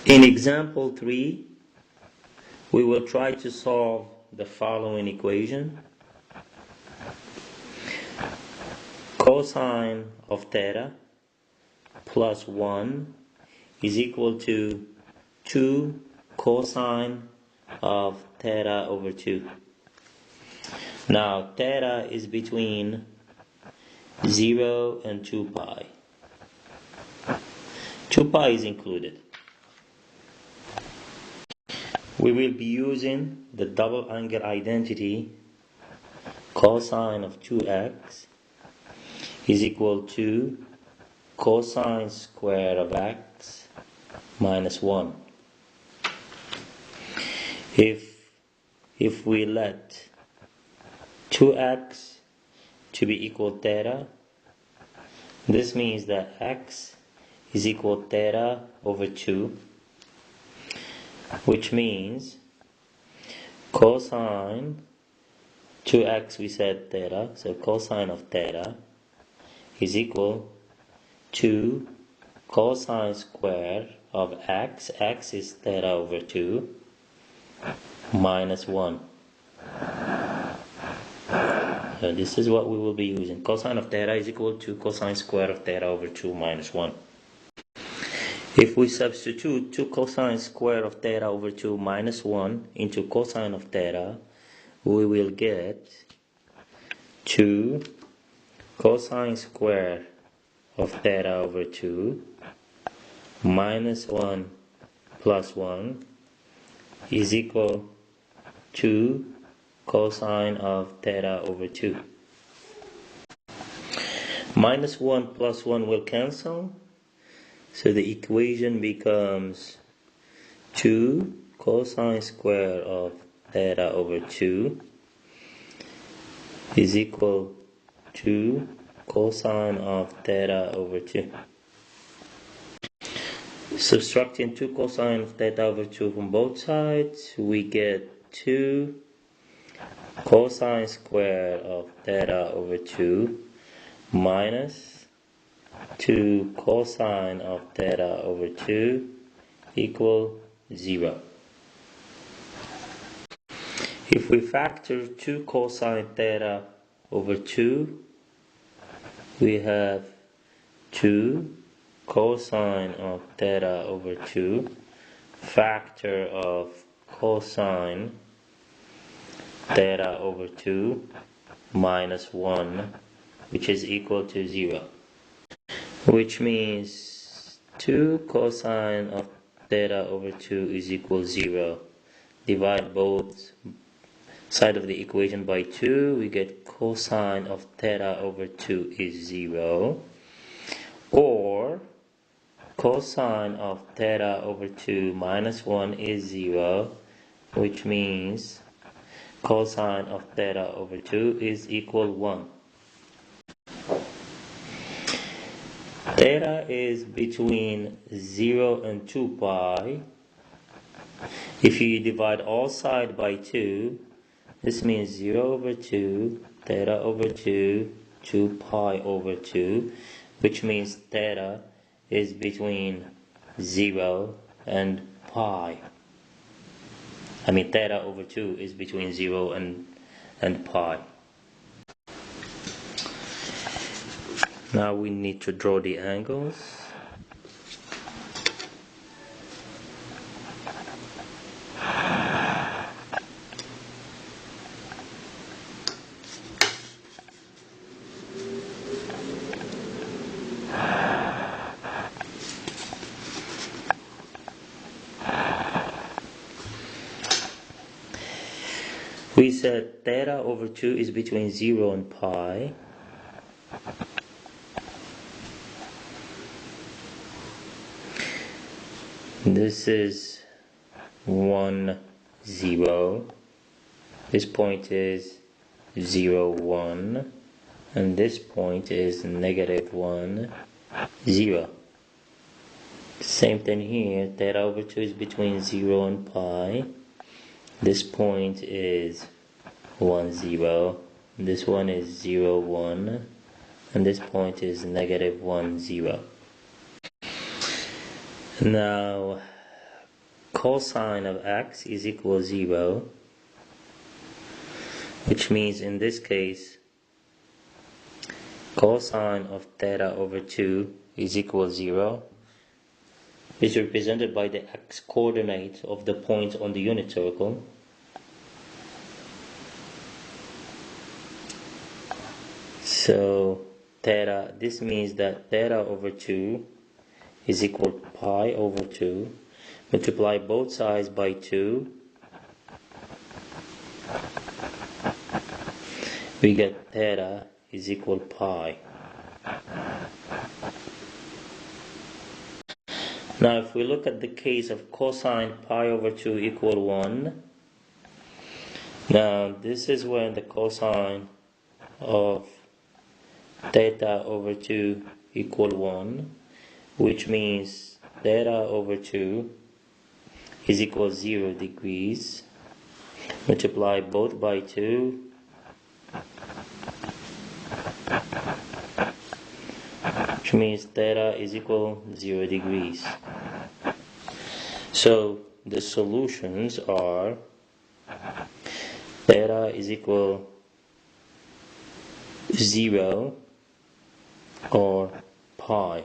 In example 3, we will try to solve the following equation. Cosine of theta plus 1 is equal to 2 cosine of theta over 2. Now theta is between 0 and 2 pi. 2 pi is included. We will be using the double angle identity. Cosine of 2x is equal to cosine square of x minus 1. If we let 2x to be equal theta, this means that x is equal theta over 2, which means cosine 2x, we said theta, so cosine of theta is equal to cosine square of x, x is theta over 2, minus 1. So this is what we will be using. Cosine of theta is equal to cosine square of theta over 2 minus 1. If we substitute 2 cosine square of theta over 2 minus 1 into cosine of theta, we will get 2 cosine square of theta over 2 minus 1 plus 1 is equal to cosine of theta over 2. Minus 1 plus 1 will cancel, so the equation becomes 2 cosine square of theta over 2 is equal to cosine of theta over 2. Subtracting 2 cosine of theta over 2 from both sides, we get 2 cosine square of theta over 2 minus 2 cosine of theta over 2 equal 0. If we factor 2 cosine theta over 2, we have 2 cosine of theta over 2 factor of cosine theta over 2 minus 1, which is equal to 0. Which means 2 cosine of theta over 2 is equal 0. Divide both sides of the equation by 2, we get cosine of theta over 2 is 0. Or cosine of theta over 2 minus 1 is 0, which means cosine of theta over 2 is equal 1. Theta is between 0 and 2 pi. If you divide all sides by 2, this means 0 over 2, theta over 2, 2 pi over 2, which means theta is between 0 and pi. Theta over 2 is between 0 and pi. Now we need to draw the angles. We said theta over 2 is between 0 and pi. This is 1, 0. This point is 0, 1. And this point is negative 1, 0. Same thing here. Theta over 2 is between 0 and pi. This point is 1, 0. This one is 0, 1. And this point is negative 1, 0. Now cosine of x is equal to 0, which means in this case cosine of theta over 2 is equal to 0, is represented by the x coordinate of the point on the unit circle. So theta, this means that theta over 2 is equal to pi over 2. Multiply both sides by 2. We get theta is equal to pi. Now if we look at the case of cosine pi over 2 equal 1, now this is when the cosine of theta over 2 equal 1, which means theta over 2 is equal to 0 degrees. Multiply both by 2. Which means theta is equal to 0 degrees. So the solutions are theta is equal to 0 or pi.